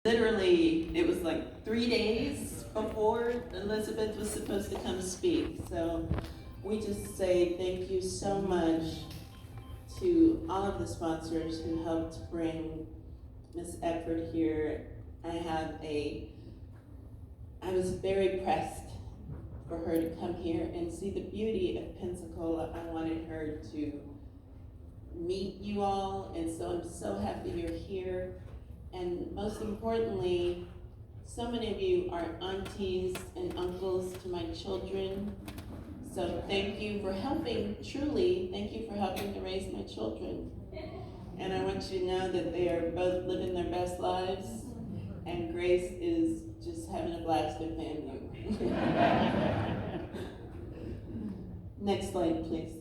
Literally, it was like 3 days before Elizabeth was supposed to come speak. So we just say thank you so much to all of the sponsors who helped bring Miss Eckford here. I was very pressed for her to come here and see the beauty of Pensacola. I wanted her to meet you all, and so I'm so happy you're here. And most importantly, so many of you are aunties and uncles to my children. So thank you for helping, truly, thank you for helping to raise my children. And I want you to know that they are both living their best lives, and Grace is just having a blast with family. Next slide, please.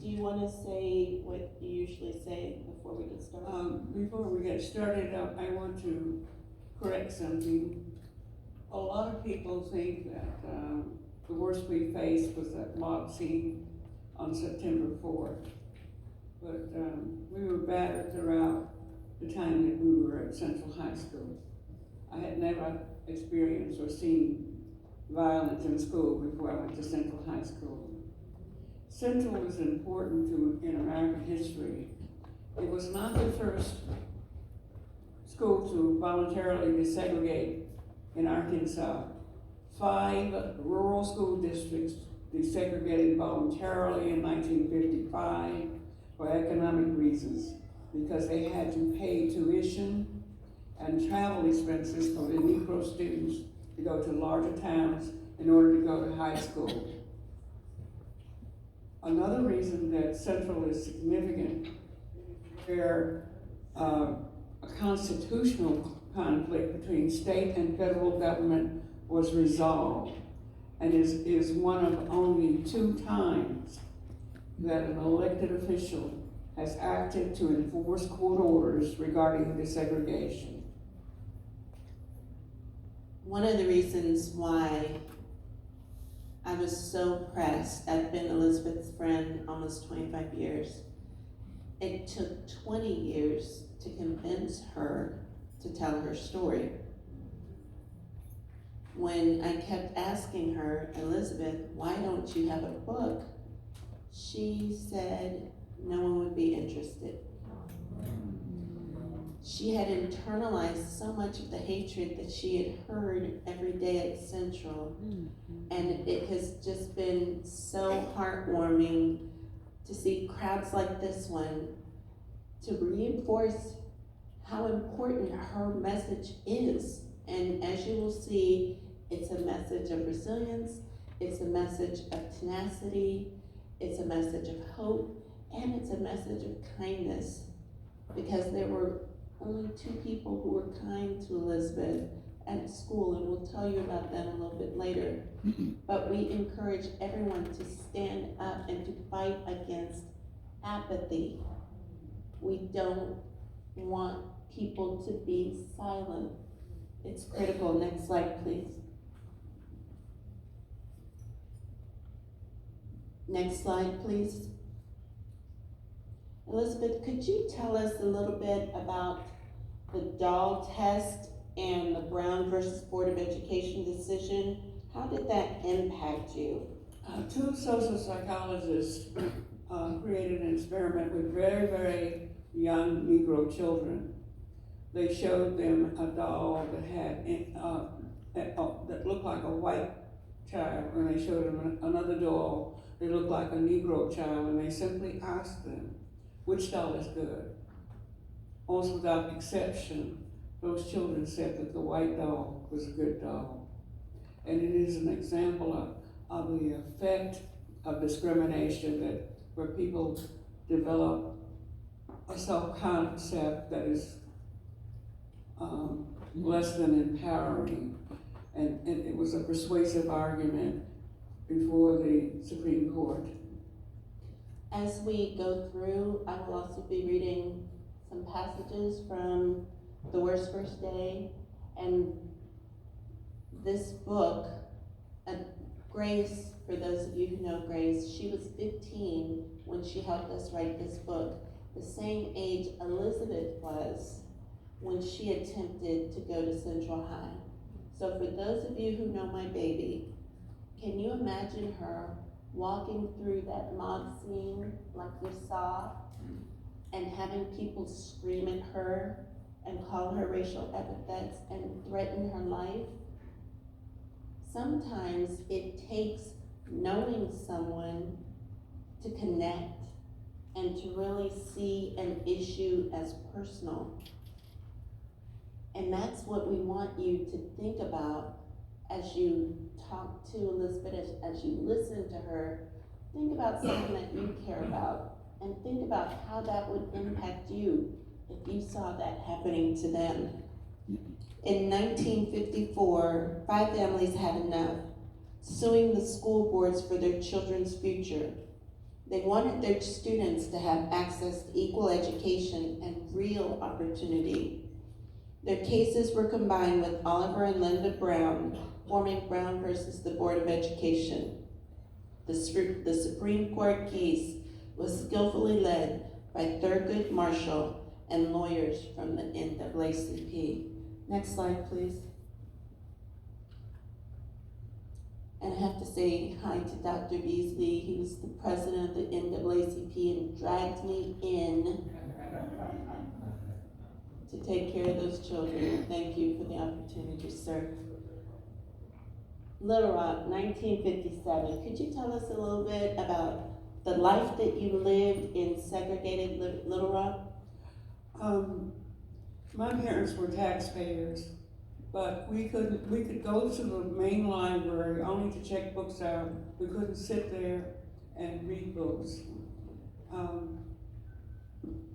Do you want to say what you usually say before we get started? Before we get started, I want to correct something. A lot of people think that the worst we faced was that mob scene on September 4th. But we were battered throughout the time that we were at Central High School. I had never experienced or seen violence in school before I went to Central High School. Central was important in American history. It was not the first school to voluntarily desegregate in Arkansas. 5 rural school districts desegregated voluntarily in 1955 for economic reasons, because they had to pay tuition and travel expenses for the Negro students to go to larger towns in order to go to high school. Another reason that Central is significant, where a constitutional conflict between state and federal government was resolved, and is one of only 2 times that an elected official has acted to enforce court orders regarding desegregation. One of the reasons why I was so pressed, I've been Elizabeth's friend almost 25 years. It took 20 years to convince her to tell her story. When I kept asking her, Elizabeth, why don't you have a book? She said no one would be interested. She had internalized so much of the hatred that she had heard every day at Central. And it has just been so heartwarming to see crowds like this one to reinforce how important her message is. And as you will see, it's a message of resilience, it's a message of tenacity, it's a message of hope, and it's a message of kindness. Because there were only 2 people who were kind to Elizabeth at school, and we'll tell you about them a little bit later. But we encourage everyone to stand up and to fight against apathy. We don't want people to be silent. It's critical. Next slide, please. Next slide, please. Elizabeth, could you tell us a little bit about the doll test and the Brown versus Board of Education decision? How did that impact you? 2 social psychologists created an experiment with very, very young Negro children. They showed them a doll that had that looked like a white child, and they showed them another doll that looked like a Negro child, and they simply asked them, which doll is good? Almost without exception, those children said that the white doll was a good doll. And it is an example of the effect of discrimination, where people develop a self-concept that is less than empowering. And it was a persuasive argument before the Supreme Court. As we go through, I will also be reading some passages from The Worst First Day. And this book, Grace, for those of you who know Grace, she was 15 when she helped us write this book, the same age Elizabeth was when she attempted to go to Central High. So for those of you who know my baby, can you imagine her walking through that mob scene like you saw and having people scream at her and call her racial epithets and threaten her life? Sometimes it takes knowing someone to connect and to really see an issue as personal. And that's what we want you to think about as you talk to Elizabeth, as you listen to her. Think about something that you care about, and think about how that would impact you if you saw that happening to them. In 1954, 5 families had enough, suing the school boards for their children's future. They wanted their students to have access to equal education and real opportunity. Their cases were combined with Oliver and Linda Brown, forming Brown versus the Board of Education. The Supreme Court case was skillfully led by Thurgood Marshall and lawyers from the NAACP. Next slide, please. And I have to say hi to Dr. Beasley. He was the president of the NAACP and dragged me in to take care of those children. Thank you for the opportunity, sir. Little Rock, 1957. Could you tell us a little bit about the life that you lived in segregated Little Rock? My parents were taxpayers, but we could go to the main library only to check books out. We couldn't sit there and read books.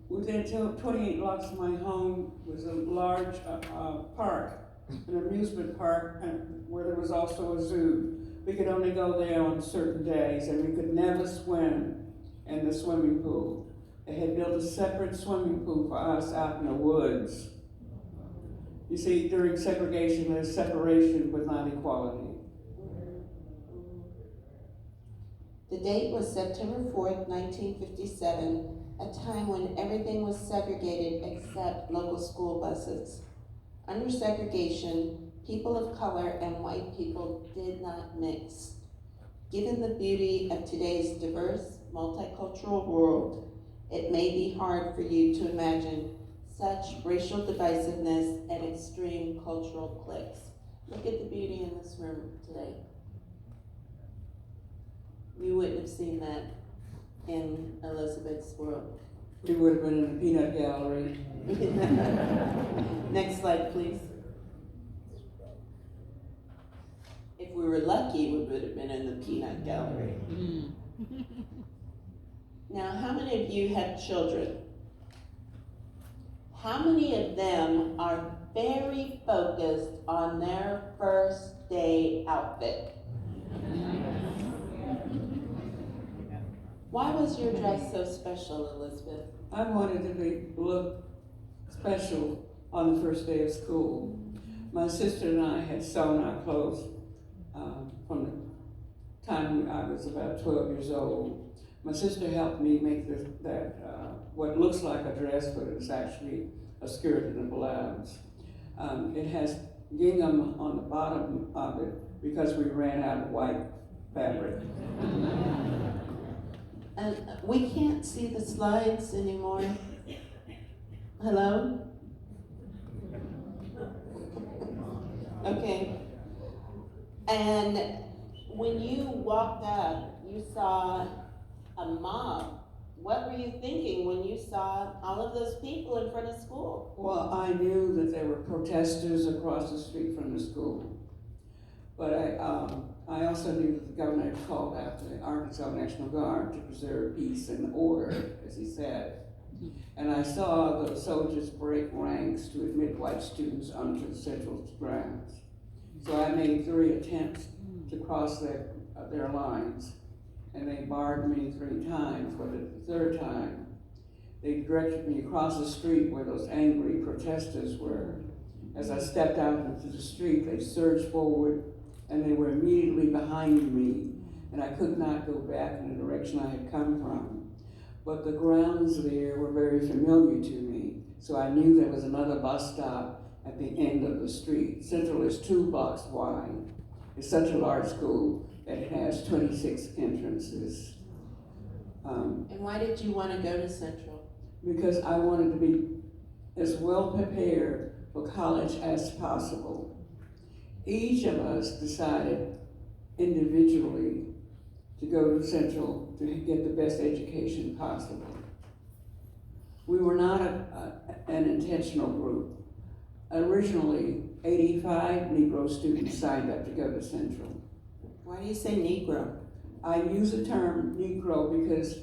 Within 28 blocks of my home was a large park, an amusement park, and where there was also a zoo. We could only go there on certain days, and we could never swim in the swimming pool. They had built a separate swimming pool for us out in the woods. You see, during segregation, there's separation but not equality. The date was September 4th, 1957, a time when everything was segregated except local school buses. Under segregation, people of color and white people did not mix. Given the beauty of today's diverse, multicultural world, it may be hard for you to imagine such racial divisiveness and extreme cultural cliques. Look at the beauty in this room today. You wouldn't have seen that in Elizabeth's world. We would have been in a peanut gallery. Next slide, please. If we were lucky, we would have been in the peanut gallery. Now, how many of you have children? How many of them are very focused on their first day outfit? Why was your dress so special, Elizabeth? I wanted to look special on the first day of school. My sister and I had sewn our clothes from the time I was about 12 years old. My sister helped me make what looks like a dress, but it's actually a skirt and a blouse. It has gingham on the bottom of it because we ran out of white fabric. And we can't see the slides anymore. Hello? Okay. And when you walked up, you saw a mob. What were you thinking when you saw all of those people in front of school? Well, I knew that there were protesters across the street from the school. But I also knew that the governor had called out the Arkansas National Guard to preserve peace and order, as he said. And I saw the soldiers break ranks to admit white students onto the central grounds. So I made 3 attempts to cross their lines, and they barred me 3 times. But at the 3rd time, they directed me across the street where those angry protesters were. As I stepped out into the street, they surged forward, and they were immediately behind me, and I could not go back in the direction I had come from. But the grounds there were very familiar to me. so I knew there was another bus stop at the end of the street. Central is 2 blocks wide. It's such a large school that it has 26 entrances. And why did you want to go to Central? Because I wanted to be as well prepared for college as possible. Each of us decided individually to go to Central to get the best education possible. We were not an intentional group. Originally, 85 Negro students signed up to go to Central. Why do you say Negro? I use the term Negro because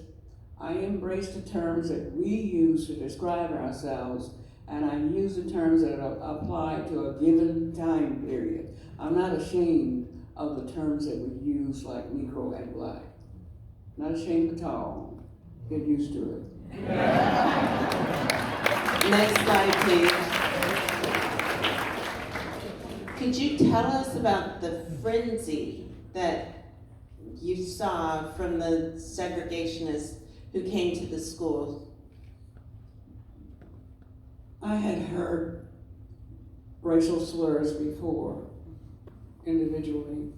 I embrace the terms that we use to describe ourselves, and I use the terms that apply to a given time period. I'm not ashamed of the terms that we use, like Negro and Black. Not ashamed at all. Get used to it. Next slide, please. Could you tell us about the frenzy that you saw from the segregationists who came to the school? I had heard racial slurs before, individually,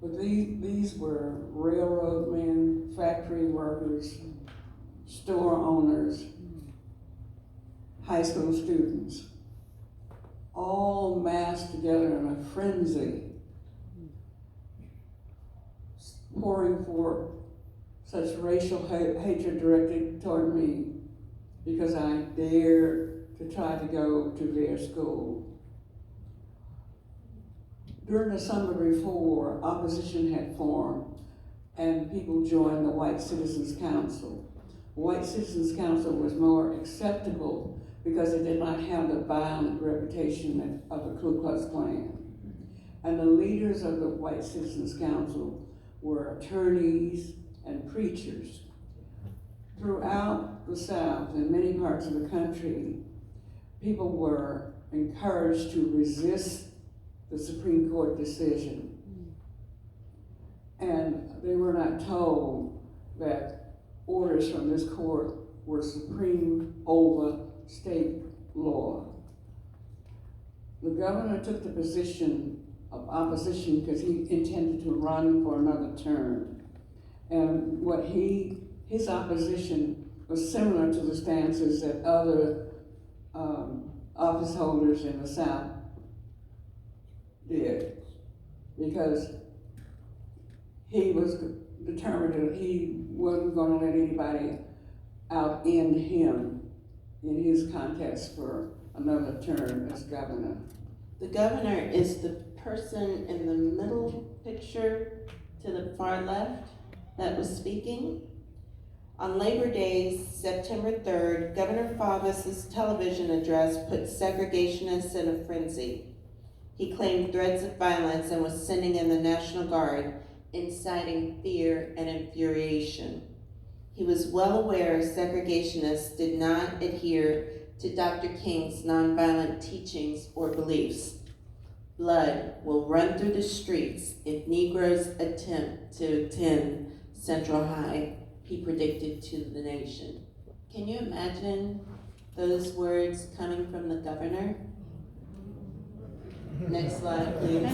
but these were railroad men, factory workers, store owners, high school students, all massed together in a frenzy, pouring forth such racial hatred directed toward me because I dared to try to go to their school. During the summer before, opposition had formed and people joined the White Citizens Council. The White Citizens Council was more acceptable because it did not have the violent reputation of the Ku Klux Klan. And the leaders of the White Citizens Council were attorneys and preachers. Throughout the South and many parts of the country, people were encouraged to resist the Supreme Court decision. And they were not told that orders from this court were supreme over state law. The governor took the position of opposition because he intended to run for another term. And his opposition was similar to the stances that other office holders in the South did, because he was determined that he wasn't going to let anybody out-end him in his contest for another term as governor. The governor is the person in the middle picture to the far left that was speaking. On Labor Day, September 3rd, Governor Favas' television address put segregationists in a frenzy. He claimed threats of violence and was sending in the National Guard, inciting fear and infuriation. He was well aware segregationists did not adhere to Dr. King's nonviolent teachings or beliefs. Blood will run through the streets if Negroes attempt to attend Central High, he predicted to the nation. Can you imagine those words coming from the governor? Next slide, please.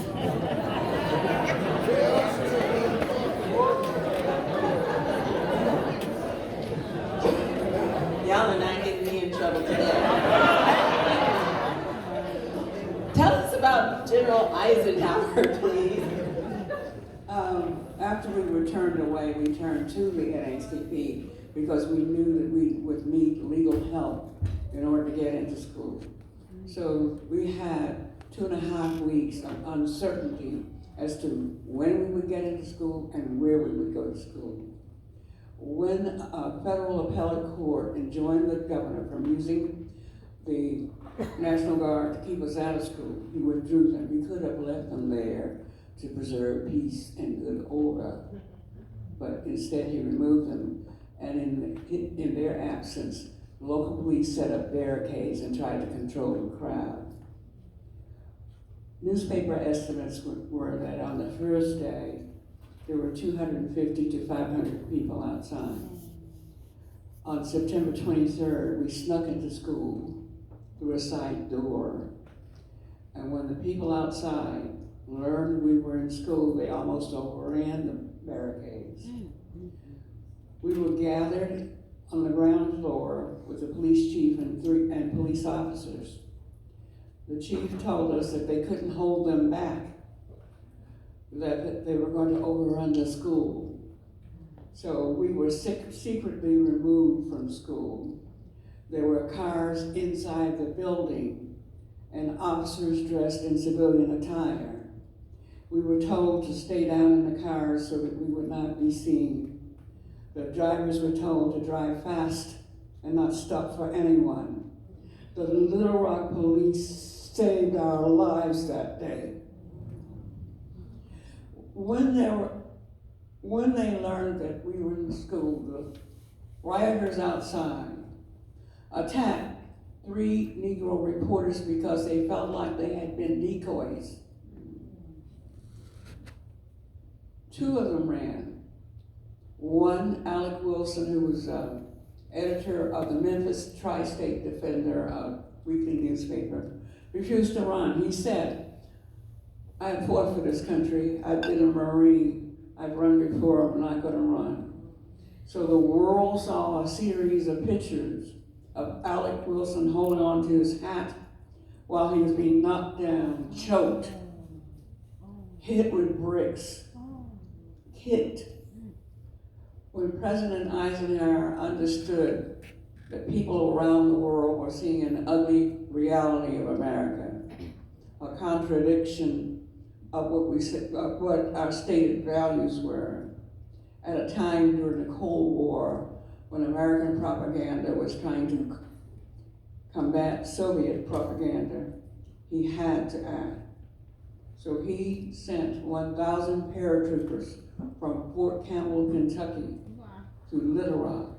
Y'all are not getting me in trouble today. Tell us about General Eisenhower, please. After we were turned away, we turned to the NAACP because we knew that we would need legal help in order to get into school. So we had 2.5 weeks of uncertainty as to when we would get into school and where we would go to school. When a federal appellate court enjoined the governor from using the National Guard to keep us out of school, he withdrew them. We could have left them there to preserve peace and good order, but instead he removed them. And in their absence, local police set up barricades and tried to control the crowd. Newspaper estimates were that on the first day, there were 250 to 500 people outside. on September 23rd, we snuck into school through a side door. And when the people outside learned we were in school, they almost overran the barricades. We were gathered on the ground floor with the police chief and police officers. The chief told us that they couldn't hold them back, that they were going to overrun the school. So we were secretly removed from school. There were cars inside the building and officers dressed in civilian attire. We were told to stay down in the cars so that we would not be seen. The drivers were told to drive fast and not stop for anyone. The Little Rock police saved our lives that day. When they learned that we were in school, the rioters outside attacked 3 Negro reporters because they felt like they had been decoys. 2 of them ran. One, Alec Wilson, who was editor of the Memphis Tri-State Defender, a weekly newspaper, refused to run. He said, "I have fought for this country. I've been a Marine. I've run before. I'm not going to run." So the world saw a series of pictures of Alec Wilson holding on to his hat while he was being knocked down, choked, hit with bricks, kicked. When President Eisenhower understood that people around the world were seeing an ugly reality of America, a contradiction of what our stated values were, at a time during the Cold War when American propaganda was trying to combat Soviet propaganda, he had to act. So he sent 1,000 paratroopers from Fort Campbell, Kentucky, to Little Rock.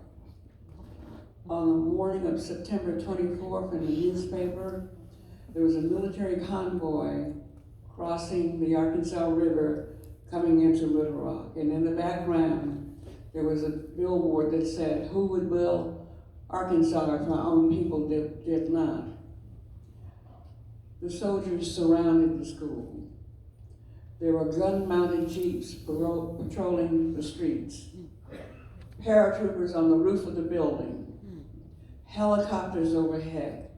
On the morning of September 24th, in the newspaper, there was a military convoy crossing the Arkansas River coming into Little Rock. And in the background, there was a billboard that said, "Who would build Arkansas if our own people did not?" The soldiers surrounded the school. There were gun-mounted jeeps patrolling the streets, paratroopers on the roof of the building, helicopters overhead,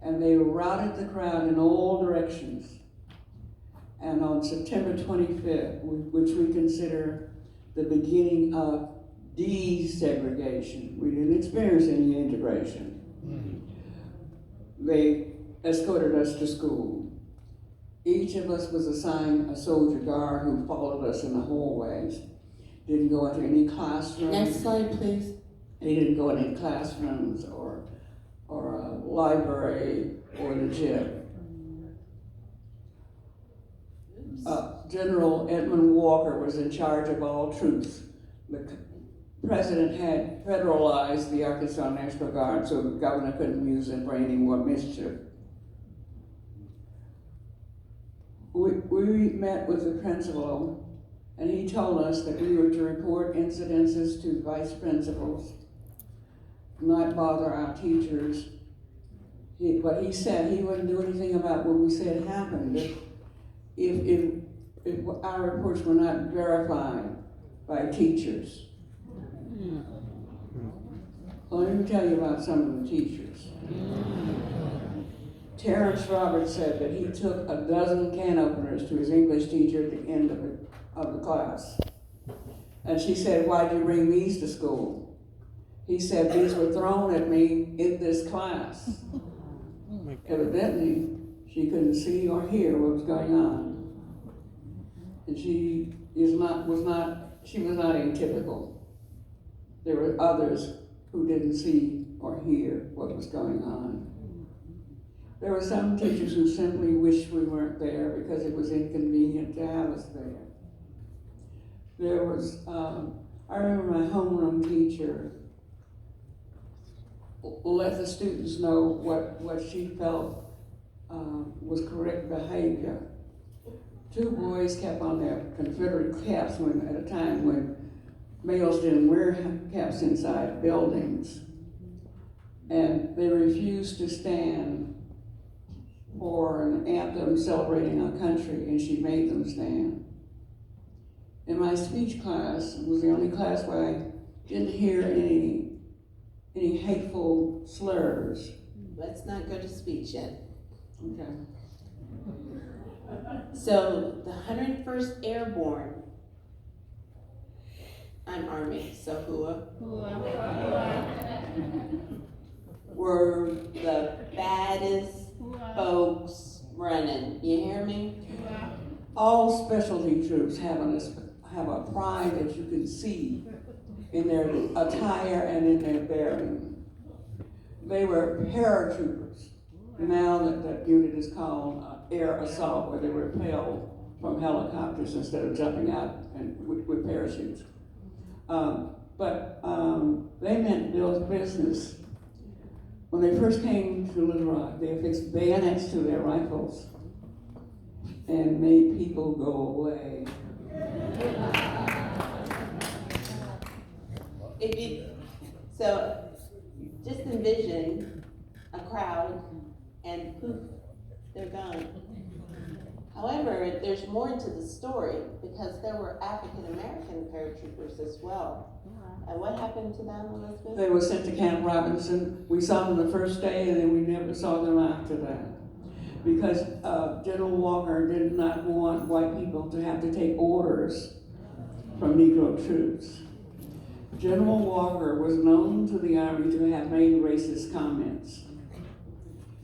and they routed the crowd in all directions. And on September 25th, which we consider the beginning of desegregation, we didn't experience any integration. They escorted us to school. Each of us was assigned a soldier guard who followed us in the hallways. Didn't go into any classrooms. Next slide, please. He didn't go in any classrooms or a library or the gym. General Edmund Walker was in charge of all troops. The president had federalized the Arkansas National Guard, so the governor couldn't use it for any more mischief. We met with the principal, and he told us that we were to report incidences to vice principals, not bother our teachers. But he said he wouldn't do anything about what we said happened if our reports were not verified by teachers. Well, let me tell you about some of the teachers. Terrence Roberts said that he took 12 can openers to his English teacher at the end of the class. And she said, "Why'd you bring these to school?" He said, "These were thrown at me in this class." Evidently, she couldn't see or hear what was going on. And she was not atypical. There were others who didn't see or hear what was going on. There were some teachers who simply wished we weren't there because it was inconvenient to have us there. There was, I remember my homeroom teacher let the students know what she felt was correct behavior. 2 boys kept on their Confederate caps at a time when males didn't wear caps inside buildings, and they refused to stand for an anthem celebrating our country, and she made them stand. In my speech class, it was the only class where I didn't hear any hateful slurs. Let's not go to speech yet. Okay. So the 101st Airborne, I'm Army, so were the baddest folks running. You hear me? All specialty troops have a pride that you can see in their attire and in their bearing. They were paratroopers. Now that unit is called air assault, where they repel from helicopters instead of jumping out and with parachutes. But they meant business. When they first came to Little Rock, they affixed bayonets to their rifles and made people go away. So just envision a crowd and poof, they're gone. However, there's more to the story because there were African American paratroopers as well. And what happened to them, Elizabeth? They were sent to Camp Robinson. We saw them the first day, and then we never saw them after that. Because General Walker did not want white people to have to take orders from Negro troops. General Walker was known to the Army to have made racist comments.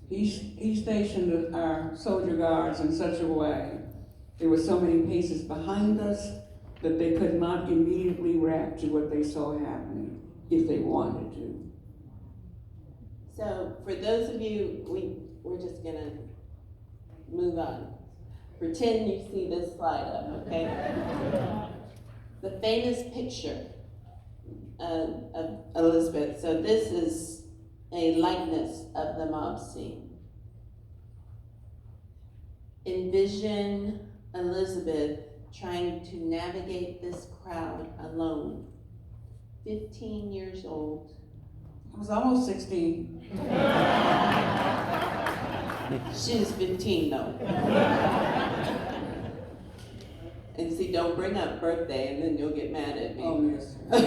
He stationed our soldier guards in such a way, there were so many paces behind us that they could not immediately react to what they saw happening if they wanted to. So for those of you, we're just gonna move on. Pretend you see this slide up, okay? The famous picture of Elizabeth. So this is a likeness of the mob scene. Envision Elizabeth trying to navigate this crowd alone. 15 years old. I was almost 16. She was 15 though. And see, don't bring up birthday and then you'll get mad at me. Oh, yes. But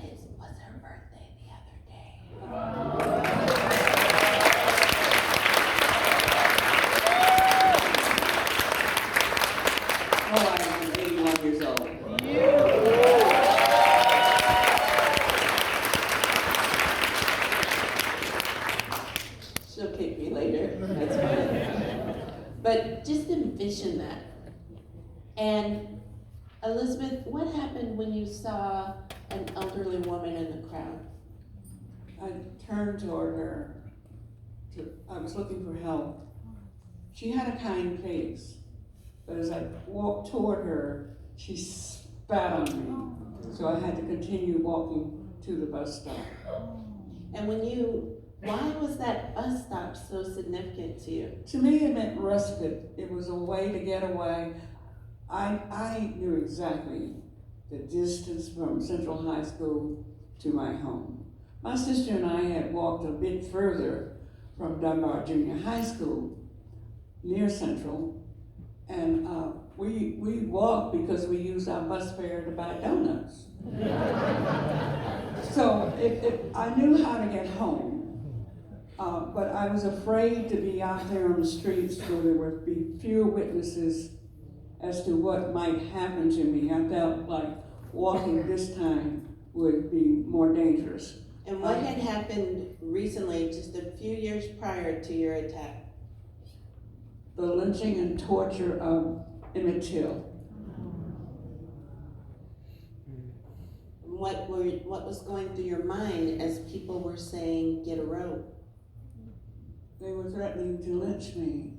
it was her birthday the other day. Oh, I am 81 years old. She'll kick me later, that's fine. But just envision that. And Elizabeth, what happened when you saw an elderly woman in the crowd? I turned toward her. I was looking for help. She had a kind face, but as I walked toward her, she spat on me. So I had to continue walking to the bus stop. And why was that bus stop so significant to you? To me, it meant respite. It was a way to get away. I knew exactly the distance from Central High School to my home. My sister and I had walked a bit further from Dunbar Junior High School near Central, and we walked because we used our bus fare to buy donuts. So I knew how to get home, but I was afraid to be out there on the streets where there would be fewer witnesses as to what might happen to me. I felt like walking this time would be more dangerous. And what had happened recently, just a few years prior to your attack? The lynching and torture of Emmett Till. What was going through your mind as people were saying, get a rope? They were threatening to lynch me.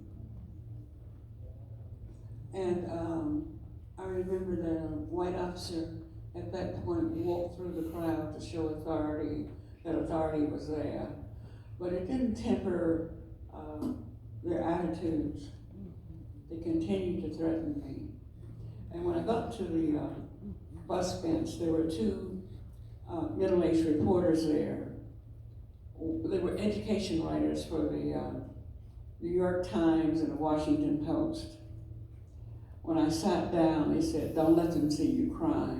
And I remember that a white officer at that point walked through the crowd to show authority, that authority was there. But it didn't temper their attitudes. They continued to threaten me. And when I got to the bus bench. There were two middle-aged reporters there. They were education writers for the New York Times and the Washington Post. When I sat down, they said, "Don't let them see you cry."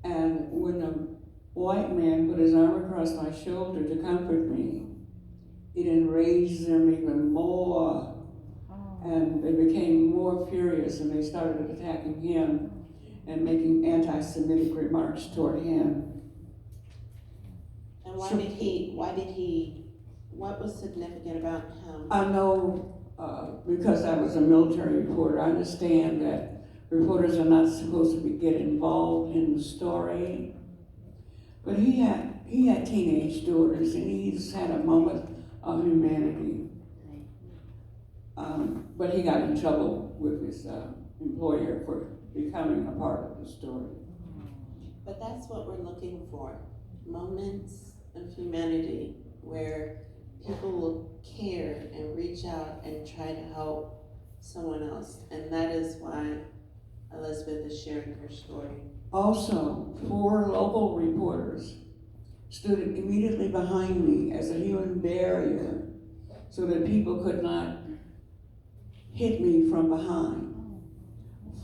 And when a white man put his arm across my shoulder to comfort me, it enraged them even more. And they became more furious, and they started attacking him and making anti-Semitic remarks toward him. And what was significant about him? I know, because I was a military reporter, I understand that reporters are not supposed to get involved in the story. But he had teenage daughters, and he just had a moment of humanity. But he got in trouble with his employer for becoming a part of the story. But that's what we're looking for, moments of humanity where people will care and reach out and try to help someone else. And that is why Elizabeth is sharing her story. Also, 4 local reporters stood immediately behind me as a human barrier so that people could not hit me from behind.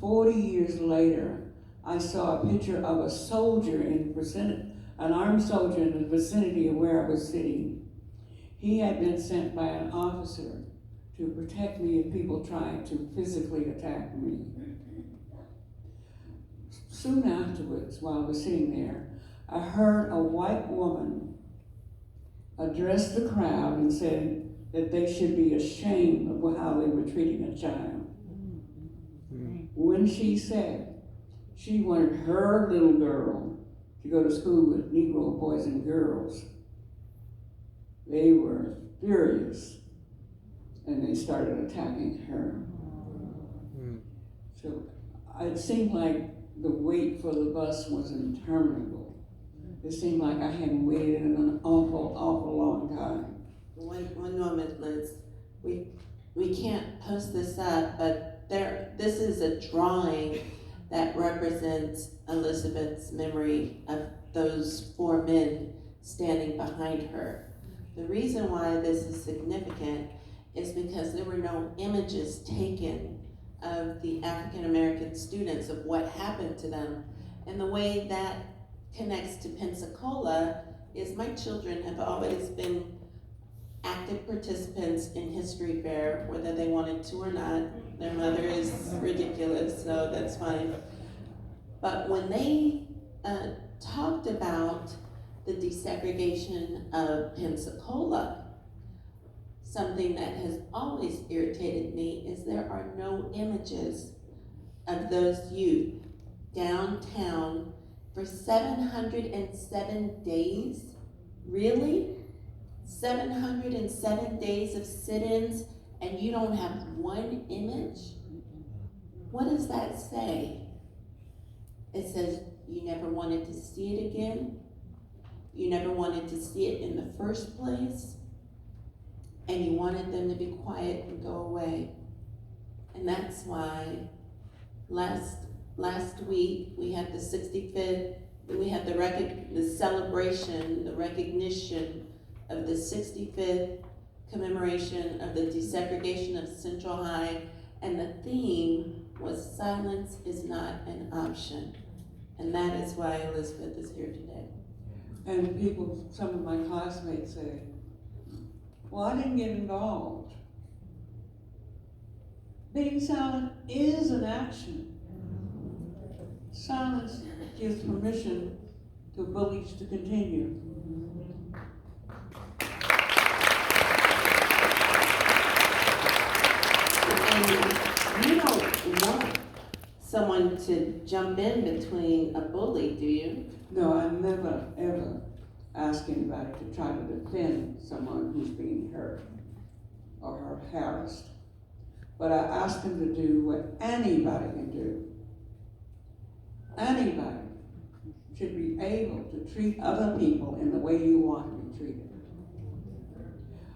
40 years later, I saw a picture of a soldier an armed soldier in the vicinity of where I was sitting. He had been sent by an officer to protect me if people tried to physically attack me. Soon afterwards, while I was sitting there, I heard a white woman address the crowd and said that they should be ashamed of how they were treating a child. When she said she wanted her little girl to go to school with Negro boys and girls, they were furious and they started attacking her. So it seemed like the wait for the bus was interminable. It seemed like I had waited an awful, awful long time. One moment, Liz. We can't post this up, but this is a drawing that represents Elizabeth's memory of those 4 men standing behind her. The reason why this is significant is because there were no images taken of the African American students, of what happened to them. And the way that connects to Pensacola is my children have always been active participants in History Fair, whether they wanted to or not. Their mother is ridiculous, so that's fine. But when they talked about the desegregation of Pensacola, something that has always irritated me is there are no images of those youth downtown for 707 days. Really? 707 days of sit-ins, and you don't have one image? What does that say? It says you never wanted to see it again. You never wanted to see it in the first place. And you wanted them to be quiet and go away. And that's why last week we had the 65th, we had the celebration, the recognition of the 65th commemoration of the desegregation of Central High, and the theme was silence is not an option. And that is why Elizabeth is here today. And people, some of my classmates say, well, I didn't get involved. Being silent is an action. Silence gives permission to bullies to continue. And you don't want someone to jump in between a bully, do you? No, I never, ever ask anybody to try to defend someone who's being hurt or harassed. But I ask them to do what anybody can do. Anybody should be able to treat other people in the way you want to be treated.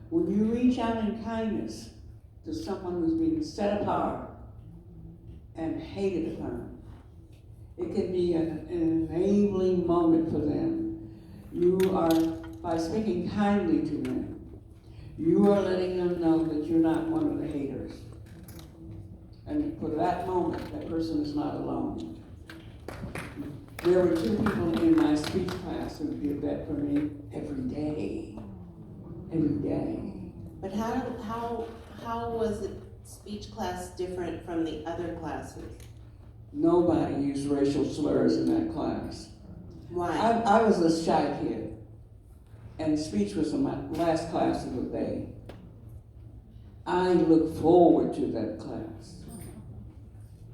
When you reach out in kindness to someone who's being set apart and hated upon, It can be an enabling moment for them. You are, by speaking kindly to them, you are letting them know that you're not one of the haters. And for that moment, that person is not alone. There were two people in my speech class who did that for me every day. Every day. But how was the speech class different from the other classes? Nobody used racial slurs in that class. Why? I was a shy kid, and speech was my last class of the day. I looked forward to that class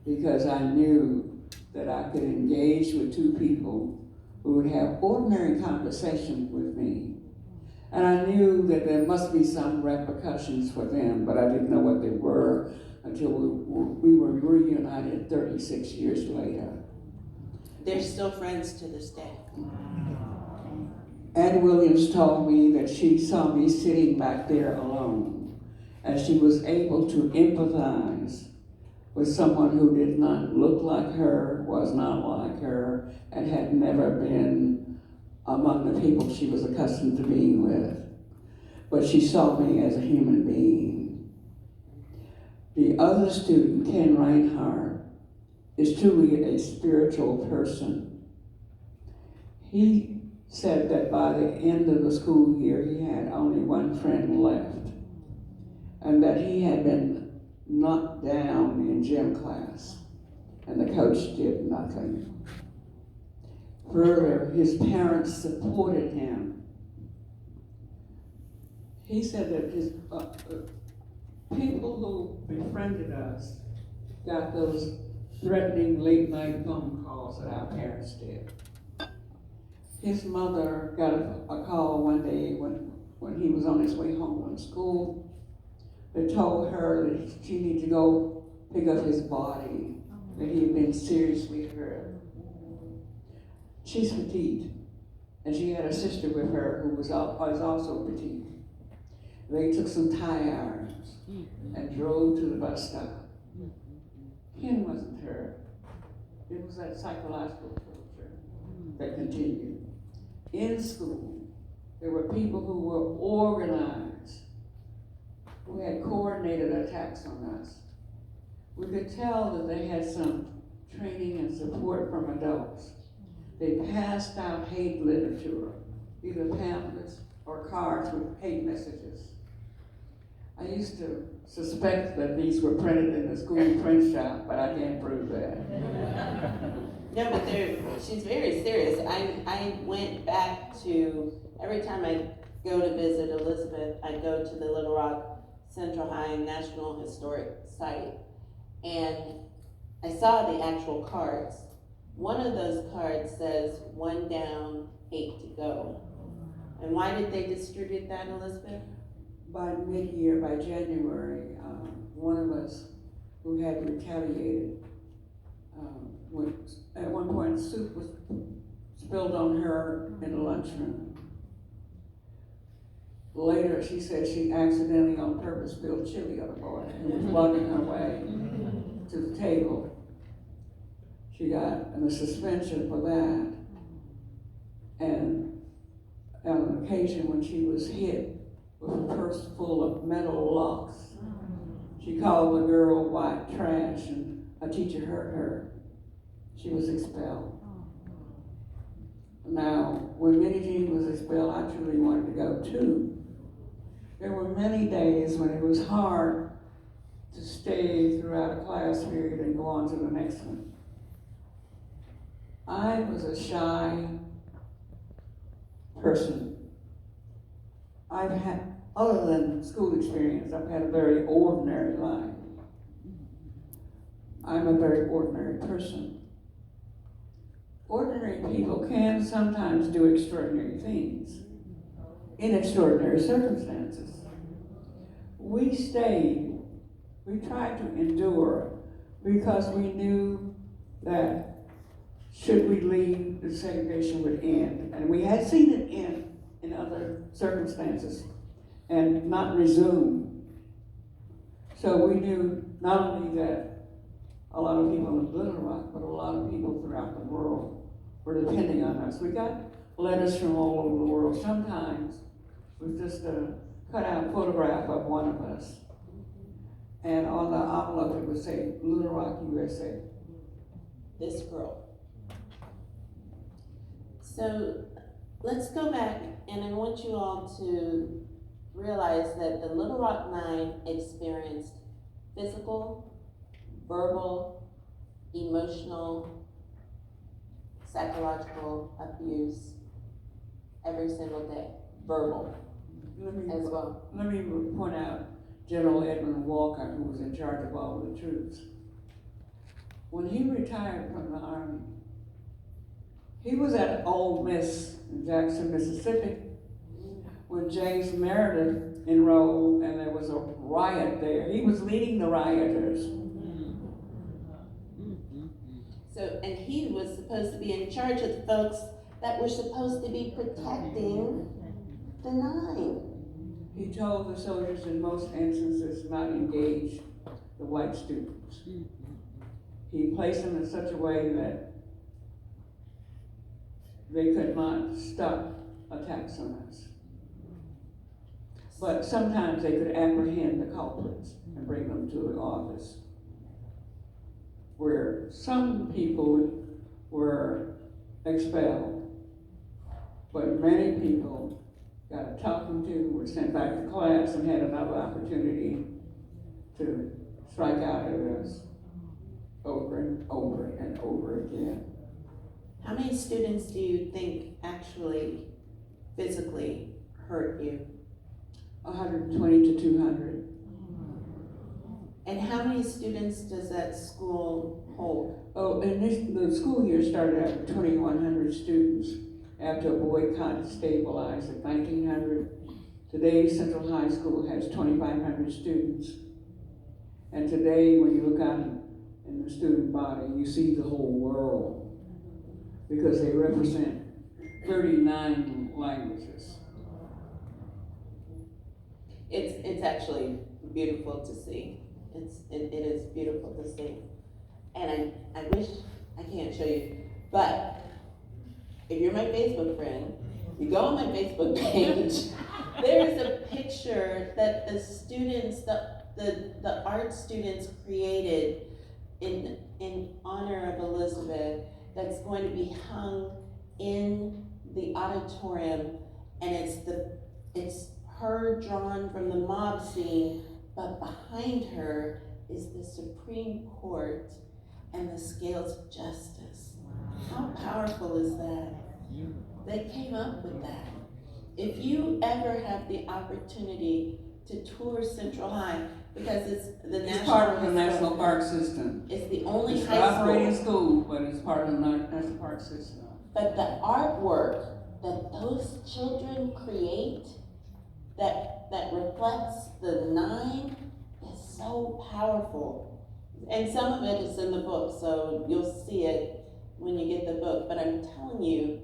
because I knew that I could engage with two people who would have ordinary conversations with me. And I knew that there must be some repercussions for them, but I didn't know what they were until we were reunited 36 years later. They're still friends to this day. Ann Williams told me that she saw me sitting back there alone, and she was able to empathize with someone who did not look like her, was not like her, and had never been among the people she was accustomed to being with. But she saw me as a human being. The other student, Ken Reinhardt, is truly a spiritual person. He said that by the end of the school year, he had only one friend left, and that he had been knocked down in gym class, and the coach did nothing. Further, his parents supported him. He said that his people who befriended us got those threatening late night phone calls that our parents did. His mother got a call one day when he was on his way home from school that told her that she needed to go pick up his body, that he had been seriously hurt. She's petite, and she had a sister with her who was also petite. They took some tie irons and drove to the bus stop. Ken wasn't hurt. It was that psychological torture that continued. In school, there were people who were organized, who had coordinated attacks on us. We could tell that they had some training and support from adults. They passed out hate literature, either pamphlets or cards with hate messages. I used to suspect that these were printed in the school print shop, but I can't prove that. No, but she's very serious. I went back to, every time I go to visit Elizabeth, I go to the Little Rock Central High National Historic Site, and I saw the actual cards. One of those cards says 1 down, 8 to go. And why did they distribute that, Elizabeth? By mid-year, by January, one of us who had retaliated, at one point soup was spilled on her in the lunchroom. Later, she said she accidentally on purpose spilled chili on a boy who was blocking her way to the table. She got a suspension for that. And on an occasion when she was hit with a purse full of metal locks, she called the girl white trash, and a teacher hurt her. She was expelled. Now, when Minnie Jean was expelled, I truly wanted to go too. There were many days when it was hard to stay throughout a class period and go on to the next one. I was a shy person. I've had, other than school experience, I've had a very ordinary life. I'm a very ordinary person. Ordinary people can sometimes do extraordinary things in extraordinary circumstances. We stayed, we tried to endure because we knew that should we leave, the segregation would end. And we had seen it end in other circumstances and not resume. So we knew not only that a lot of people in Little Rock, but a lot of people throughout the world were depending on us. We got letters from all over the world. Sometimes with just a cut-out photograph of one of us. And on the envelope it would say, Little Rock, USA. This girl. So let's go back, and I want you all to realize that the Little Rock Nine experienced physical, verbal, emotional, psychological abuse every single day. Verbal as well. Let me point out General Edwin Walker, who was in charge of all the troops. When he retired from the Army, he was at Ole Miss in Jackson, Mississippi, when James Meredith enrolled and there was a riot there. He was leading the rioters. So, and he was supposed to be in charge of the folks that were supposed to be protecting the Nine. He told the soldiers in most instances not engage the white students. He placed them in such a way that they could not stop attacks on us. But sometimes they could apprehend the culprits and bring them to the office, where some people were expelled, but many people got a talking to, were sent back to class, and had another opportunity to strike out at us over and over and over again. How many students do you think actually physically hurt you? 120 to 200. And how many students does that school hold? Oh, and the school year started out with 2,100 students after a boycott stabilized at 1,900. Today, Central High School has 2,500 students. And today, when you look out in the student body, you see the whole world, because they represent 39 languages. It's actually beautiful to see. It is beautiful to see. And I wish I can't show you, but if you're my Facebook friend, you go on my Facebook page, there is a picture that the students, the art students created in honor of Elizabeth, that's going to be hung in the auditorium, and it's her drawn from the mob scene, but behind her is the Supreme Court and the scales of justice. How powerful is that? They came up with that. If you ever have the opportunity to tour Central High, because it's the It's national part of the National Park System. It's the only It's an high operating school. school, but it's part of the National Park System. But the artwork that those children create that reflects the Nine is so powerful. And some of it is in the book, so you'll see it when you get the book. But I'm telling you,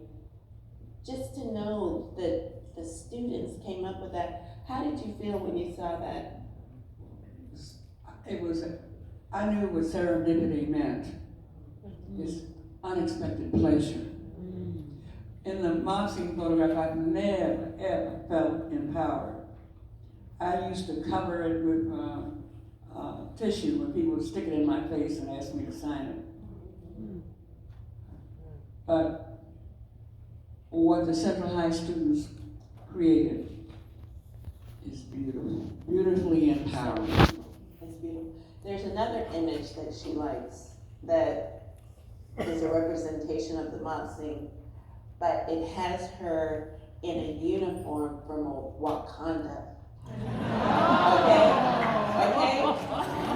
just to know that the students came up with that, how did you feel when you saw that? I knew what serendipity meant. It's unexpected pleasure. In the mob scene photograph, I've never, ever felt empowered. I used to cover it with tissue when people would stick it in my face and ask me to sign it. But what the Central High students created is beautiful, beautifully empowering. It's beautiful. There's another image that she likes that is a representation of the mob scene, but it has her in a uniform from Wakanda. Okay?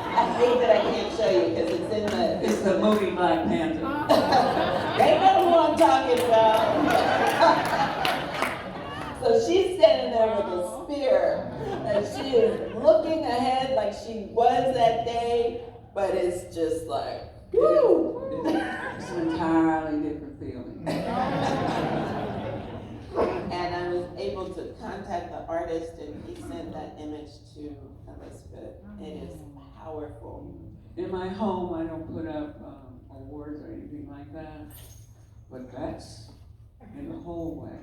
I hate that I can't show you because it's in the... It's the movie Black Panther. They know who I'm talking about. So she's standing there with a spear, and she is looking ahead like she was that day, but it's just like, woo! It's an entirely different feeling. And I was able to contact the artist and he sent that image to Elizabeth. It is powerful. In my home, I don't put up awards or anything like that, but that's in the hallway.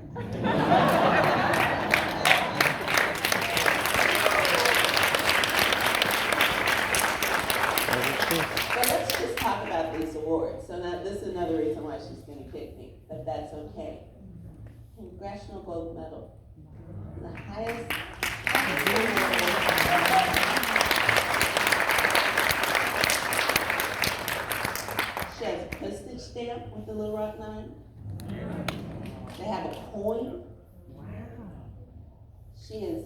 But let's just talk about these awards. So now this is another reason why she's gonna kick me, but that's okay. Congressional Gold Medal, the highest. She has a postage stamp with the Little Rock 9. They have a coin. She's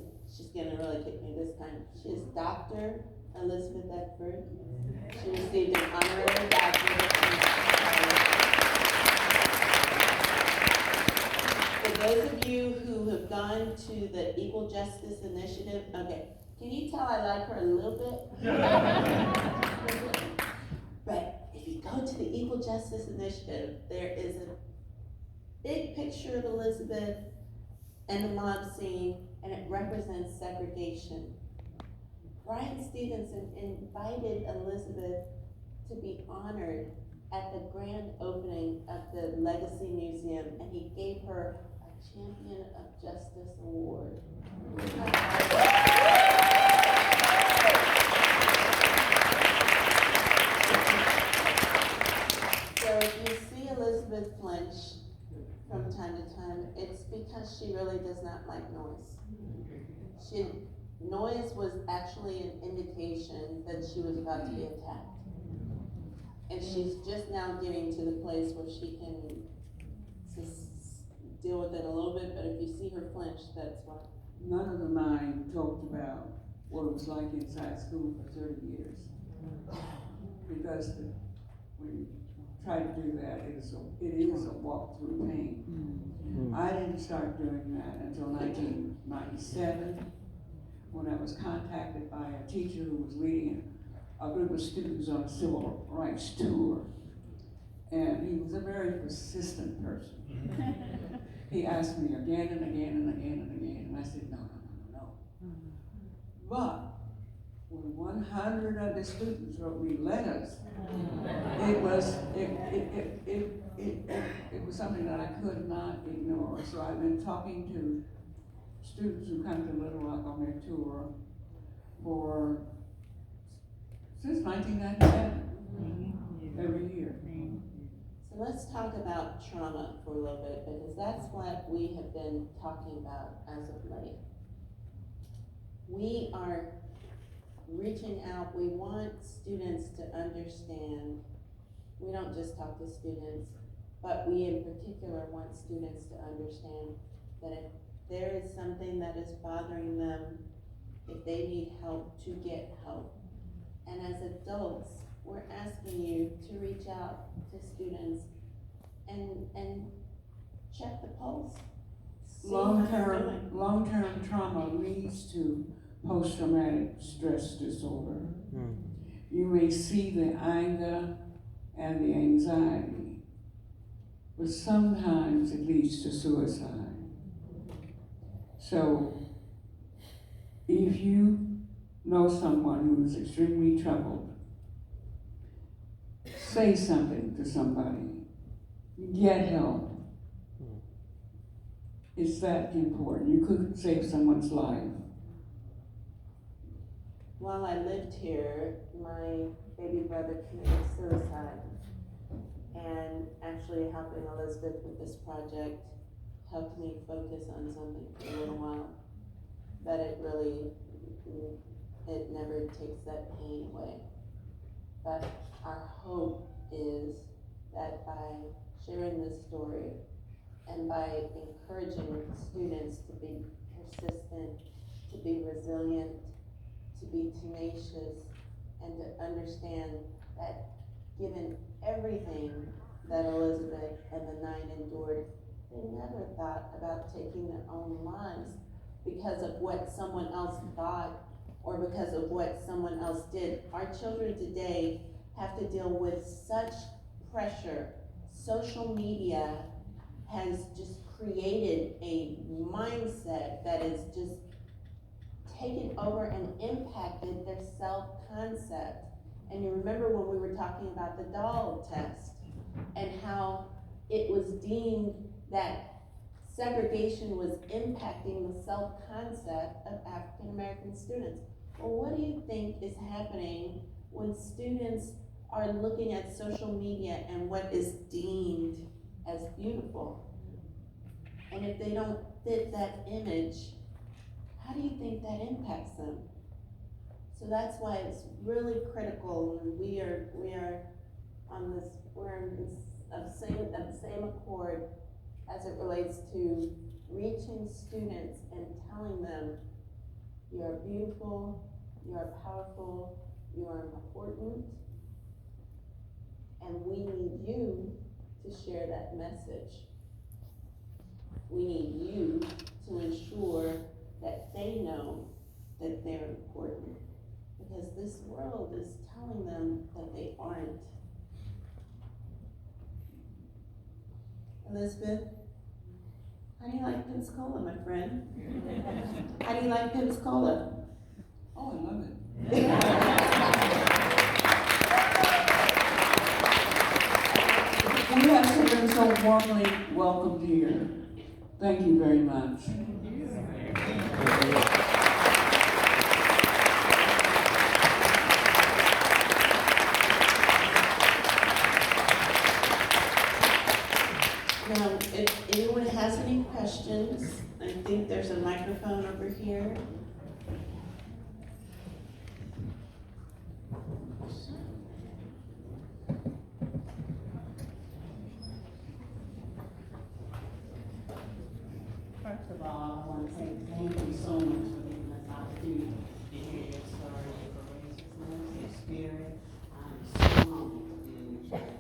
gonna really kick me this time. She is Dr. Elizabeth Eckford. She received an honorary doctorate. For those of you who have gone to the Equal Justice Initiative, okay, can you tell I like her a little bit? But if you go to the Equal Justice Initiative, there is a big picture of Elizabeth and the mob scene, and it represents segregation. Brian Stevenson invited Elizabeth to be honored at the grand opening of the Legacy Museum, and he gave her a Champion of Justice Award. So if you see Elizabeth flinch from time to time, it's because she really does not like noise. Noise was actually an indication that she was about to be attacked. And she's just now getting to the place where she can just deal with it a little bit, but if you see her flinch, that's why. None of the 9 talked about what it was like inside school for 30 years. Because when you try to do that, it is a walk through pain. I didn't start doing that until 1997, when I was contacted by a teacher who was leading a group of students on a civil rights tour. And he was a very persistent person. He asked me again and again and again and again, and I said, no. But when 100 of the students wrote me letters, it was something that I could not ignore. So I've been talking to students who come to Little Rock on their tour since 1997, every year. So let's talk about trauma for a little bit, because that's what we have been talking about as of late. We are reaching out. We want students to understand. We don't just talk to students, but we in particular want students to understand that if there is something that is bothering them, if they need help, to get help. And as adults, we're asking you to reach out to students and check the pulse. Long-term trauma leads to post-traumatic stress disorder. You may see the anger and the anxiety, but sometimes it leads to suicide. So, if you know someone who is extremely troubled, say something to somebody, get help. It's that important. You could save someone's life. While I lived here, my baby brother committed suicide, and actually helping Elizabeth with this project helped me focus on something for a little while, but it never takes that pain away. But our hope is that by sharing this story and by encouraging students to be persistent, to be resilient, to be tenacious, and to understand that given everything that Elizabeth and the 9 endured, they never thought about taking their own lives because of what someone else thought or because of what someone else did. Our children today have to deal with such pressure. Social media has just created a mindset that is just taken over and impacted their self-concept. And you remember when we were talking about the doll test and how it was deemed that segregation was impacting the self-concept of African American students. Well, what do you think is happening when students are looking at social media and what is deemed as beautiful? And if they don't fit that image, how do you think that impacts them? So that's why it's really critical, and we are on this, we're in this, of the same accord as it relates to reaching students and telling them you are beautiful, you are powerful, you are important, and we need you to share that message. We need you to ensure that they know that they're important, because this world is telling them that they aren't. Elizabeth, how do you like Pensacola, my friend? How do you like Pensacola? Oh, I love it. We have been so warmly welcomed here. Thank you very much. Now, if anyone has any questions, I think there's a microphone over here. First of all, I want to say thank you so much for giving us the opportunity to hear your story, your courageousness, your spirit. I'm so humbled in your presence.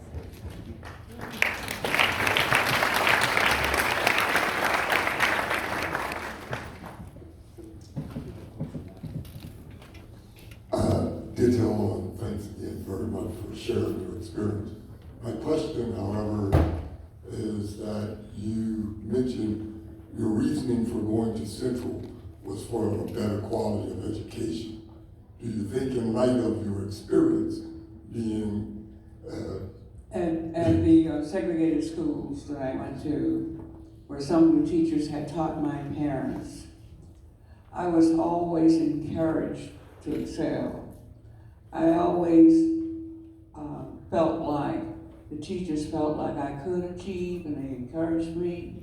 Ditto, and thanks again very much for sharing your experience. My question, however, is that you mentioned your reasoning for going to Central was for a better quality of education. Do you think, in light of your experience being At the segregated schools that I went to, where some of the teachers had taught my parents, I was always encouraged to excel. I always felt like the teachers felt like I could achieve, and they encouraged me.